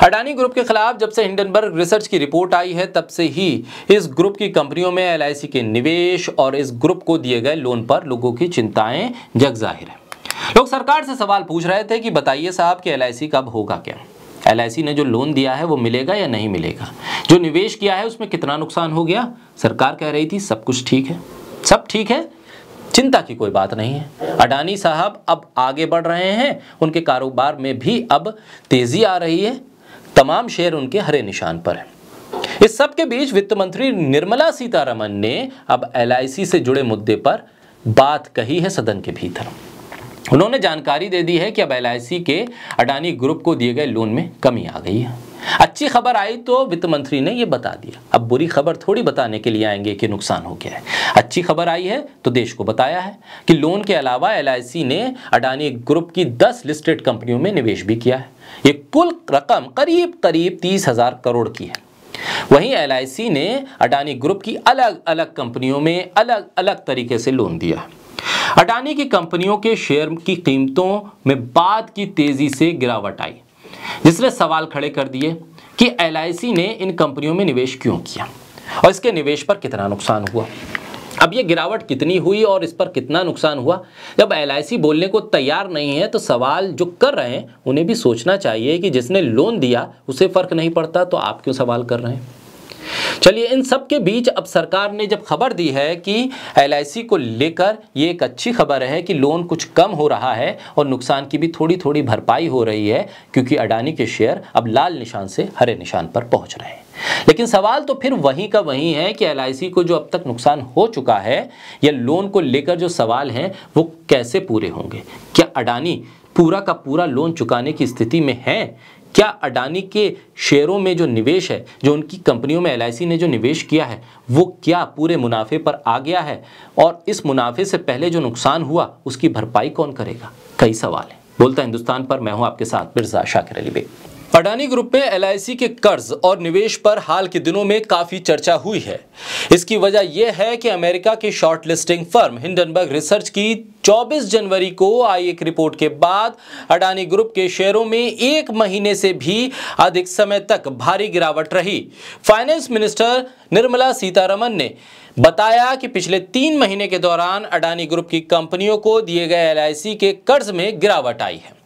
Adani group के खिलाफ जब से हिंडनबर्ग रिसर्च की रिपोर्ट आई है तब से ही इस ग्रुप की कंपनियों में एलआईसी के निवेश और इस ग्रुप को दिए गए लोन पर लोगों की चिंताएं जग जाहिर है। लोग सरकार से सवाल पूछ रहे थे कि बताइए साहब कि एलआईसी कब होगा क्या, एलआईसी ने जो लोन दिया है वो मिलेगा या नहीं मिलेगा, जो निवेश किया है उसमें कितना नुकसान हो गया। सरकार कह रही थी सब कुछ ठीक है, सब ठीक है, चिंता की कोई बात नहीं है। अडानी साहब अब आगे बढ़ रहे हैं, उनके कारोबार में भी अब तेजी आ रही है, तमाम शेयर उनके हरे निशान पर है। इस सब के बीच वित्त मंत्री निर्मला सीतारमण ने अब एलआईसी से जुड़े मुद्दे पर बात कही है सदन के भीतर। उन्होंने जानकारी दे दी है कि अब एलआईसी के अडानी ग्रुप को दिए गए लोन में कमी आ गई है। अच्छी खबर आई तो वित्त मंत्री ने यह बता दिया, अब बुरी खबर थोड़ी बताने के लिए आएंगे कि नुकसान हो गया है। अच्छी खबर आई है तो देश को बताया है कि लोन के अलावा एलआईसी ने अडानी ग्रुप की 10 लिस्टेड कंपनियों में निवेश भी किया है। ये कुल रकम करीब 30,000 करोड़ की है। वहीं एलआईसी ने अडानी ग्रुप की अलग अलग कंपनियों में अलग अलग तरीके से लोन दिया है। अडानी की कंपनियों के शेयर की कीमतों में बाद की तेजी से गिरावट आई, जिसने सवाल खड़े कर दिए कि एलआईसी ने इन कंपनियों में निवेश क्यों किया और इसके निवेश पर कितना नुकसान हुआ। अब ये गिरावट कितनी हुई और इस पर कितना नुकसान हुआ, जब एलआईसी बोलने को तैयार नहीं है तो सवाल जो कर रहे हैं उन्हें भी सोचना चाहिए कि जिसने लोन दिया उसे फर्क नहीं पड़ता तो आप क्यों सवाल कर रहे हैं। चलिए, इन सब के बीच अब सरकार ने जब खबर दी है कि एलआईसी को लेकर ये एक अच्छी खबर है कि लोन कुछ कम हो रहा है और नुकसान की भी थोड़ी थोड़ी भरपाई हो रही है, क्योंकि अडानी के शेयर अब लाल निशान से हरे निशान पर पहुंच रहे हैं। लेकिन सवाल तो फिर वहीं का वहीं है कि एलआईसी को जो अब तक नुकसान हो चुका है या लोन को लेकर जो सवाल हैं वो कैसे पूरे होंगे। क्या अडानी पूरा का पूरा लोन चुकाने की स्थिति में है? क्या अडानी के शेयरों में जो निवेश है, जो उनकी कंपनियों में एलआईसी ने जो निवेश किया है, वो क्या पूरे मुनाफे पर आ गया है? और इस मुनाफे से पहले जो नुकसान हुआ उसकी भरपाई कौन करेगा? कई सवाल हैं। बोलता हिंदुस्तान पर मैं हूं आपके साथ मिर्जा शाकिर अली बेग। अडानी ग्रुप में एलआईसी के कर्ज और निवेश पर हाल के दिनों में काफी चर्चा हुई है। इसकी वजह यह है कि अमेरिका की short listing firm Hindenburg research की 24 जनवरी को आई एक रिपोर्ट के बाद अडानी ग्रुप के शेयरों में 1 महीने से भी अधिक समय तक भारी गिरावट रही। फाइनेंस मिनिस्टर निर्मला सीतारमण ने बताया कि पिछले 3 महीने के दौरान अडानी ग्रुप की कंपनियों को दिए गए एलआईसी के कर्ज में गिरावट आई है।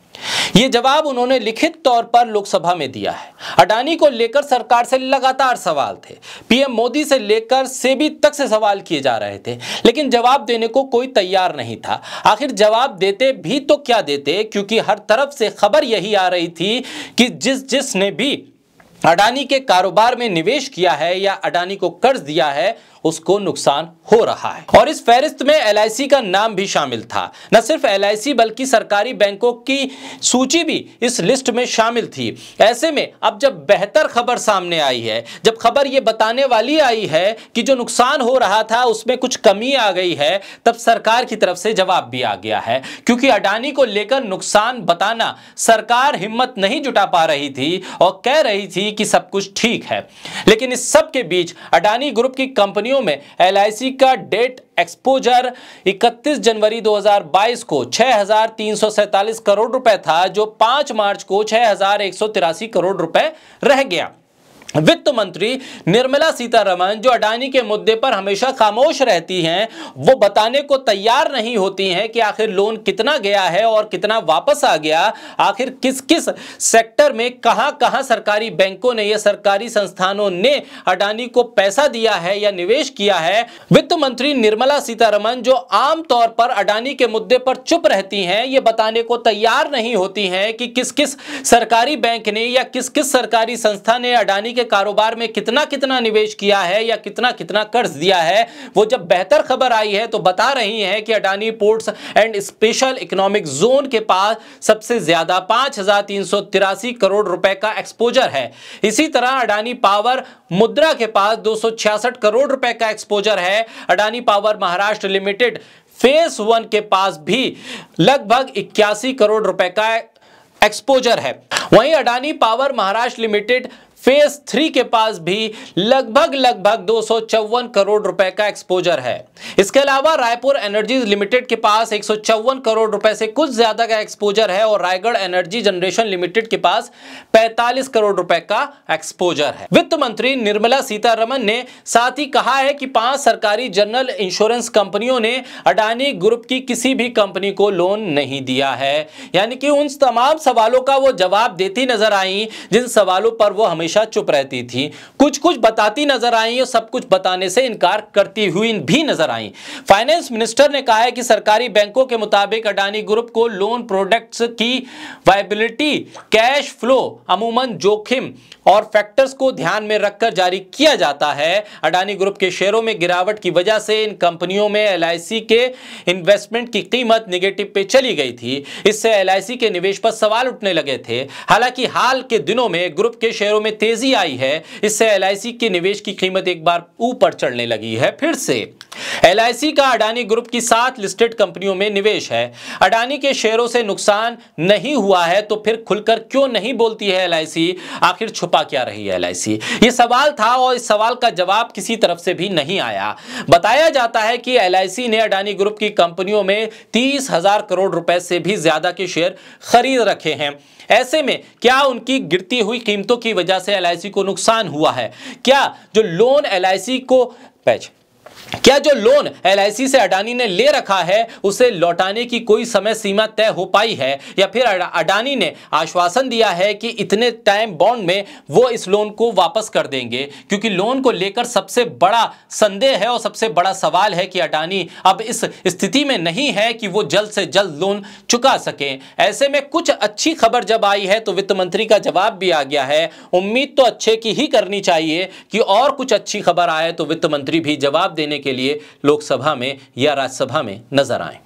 ये जवाब उन्होंने लिखित तौर पर लोकसभा में दिया है। अडानी को लेकर सरकार से लगातार सवाल थे, पीएम मोदी से लेकर सेबी तक से सवाल किए जा रहे थे, लेकिन जवाब देने को कोई तैयार नहीं था। आखिर जवाब देते भी तो क्या देते, क्योंकि हर तरफ से खबर यही आ रही थी कि जिसने भी अडानी के कारोबार में निवेश किया है या अडानी को कर्ज दिया है उसको नुकसान हो रहा है। और इस फहरिस्त में एलआईसी का नाम भी शामिल था। न सिर्फ एलआईसी बल्कि सरकारी बैंकों की सूची भी इस लिस्ट में शामिल थी। ऐसे में अब जब बेहतर खबर सामने आई है, जब खबर ये बताने वाली आई है कि जो नुकसान हो रहा था उसमें कुछ कमी आ गई है, तब सरकार की तरफ से जवाब भी आ गया है। क्योंकि अडानी को लेकर नुकसान बताना सरकार हिम्मत नहीं जुटा पा रही थी और कह रही थी कि सब कुछ ठीक है। लेकिन इस सब के बीच अडानी ग्रुप की कंपनियों में एलआईसी का डेट एक्सपोजर 31 जनवरी 2022 को 6,347 करोड़ रुपए था, जो 5 मार्च को 6,183 करोड़ रुपए रह गया। वित्त मंत्री निर्मला सीतारमण, जो अडानी के मुद्दे पर हमेशा खामोश रहती हैं, वो बताने को तैयार नहीं होती हैं कि आखिर लोन कितना गया है और कितना वापस आ गया, आखिर किस किस सेक्टर में कहां-कहां सरकारी बैंकों ने या सरकारी संस्थानों ने अडानी को पैसा दिया है या निवेश किया है। वित्त मंत्री निर्मला सीतारमण, जो आमतौर पर अडानी के मुद्दे पर चुप रहती हैं, ये बताने को तैयार नहीं होती हैं कि किस किस सरकारी बैंक ने या किस किस सरकारी संस्था ने अडानी के कारोबार में कितना कितना निवेश किया है या कितना कितना कर्ज दिया है। वो जब बेहतर खबर आई है तो बता रही है कि Adani ports and special economic zone के पास सबसे ज्यादा 5,383 करोड़ रुपए का एक्सपोजर है। इसी तरह अडानी पावर मुद्रा के पास 266 करोड़ रुपए का एक्सपोजर है। Adani power Maharashtra limited phase 1 के पास भी लगभग 81 करोड़ रुपए का एक्सपोजर है। वहीं Adani power Maharashtra limited phase 3 के पास भी लगभग 254 करोड़ रुपए का एक्सपोजर है। इसके अलावा रायपुर एनर्जीज लिमिटेड के पास 154 करोड़ रुपए से कुछ ज्यादा का एक्सपोजर है और रायगढ़ एनर्जी जनरेशन लिमिटेड के पास 45 करोड़ रुपए का एक्सपोजर है। वित्त मंत्री निर्मला सीतारमण ने साथ ही कहा है कि 5 सरकारी जनरल इंश्योरेंस कंपनियों ने अडानी ग्रुप की किसी भी कंपनी को लोन नहीं दिया है। यानी कि उन तमाम सवालों का वो जवाब देती नजर आई जिन सवालों पर वो हमेशा चुप रहती थी। कुछ बताती नजर आई और सब कुछ बताने से इनकार करती हुई भी नजर आई। फाइनेंस मिनिस्टर ने कहा है कि सरकारी बैंकों के मुताबिक अडानी ग्रुप को लोन प्रोडक्ट्स की वायबिलिटी, कैश फ्लो, अमूमन जोखिम और फैक्टर्स को ध्यान में रखकर जारी किया जाता है। अडानी ग्रुप के शेयरों में गिरावट की वजह से इन कंपनियों में एलआईसी के इन्वेस्टमेंट की कीमत नेगेटिव पे चली गई थी। इससे एलआईसी के निवेश पर सवाल उठने लगे थे। हालांकि हाल के दिनों में ग्रुप के शेयरों में तेजी आई है। इससे एलआईसी के निवेश की कीमत एक बार ऊपर चढ़ने लगी है। फिर से एलआईसी का अडानी ग्रुप की 7 लिस्टेड कंपनियों में निवेश है। अडानी के शेयरों से नुकसान नहीं हुआ है तो फिर खुलकर क्यों नहीं बोलती है एलआईसी? आखिर छुपा क्या रही है एलआईसी? ये सवाल था और इस सवाल का जवाब किसी तरफ से भी नहीं आया। बताया जाता है कि एलआईसी ने अडानी ग्रुप की कंपनियों में 30,000 करोड़ रुपए से भी ज्यादा के शेयर खरीद रखे हैं। ऐसे में क्या उनकी गिरती हुई कीमतों की वजह से एलआईसी को नुकसान हुआ है? क्या जो लोन एलआईसी से अडानी ने ले रखा है उसे लौटाने की कोई समय सीमा तय हो पाई है? या फिर अडानी ने आश्वासन दिया है कि इतने टाइम बॉन्ड में वो इस लोन को वापस कर देंगे? क्योंकि लोन को लेकर सबसे बड़ा संदेह है और सबसे बड़ा सवाल है कि अडानी अब इस स्थिति में नहीं है कि वो जल्द से जल्द लोन चुका सके। ऐसे में कुछ अच्छी खबर जब आई है तो वित्त मंत्री का जवाब भी आ गया है। उम्मीद तो अच्छे की ही करनी चाहिए कि और कुछ अच्छी खबर आए तो वित्त मंत्री भी जवाब देने के लिए लोकसभा में या राज्यसभा में नजर आए।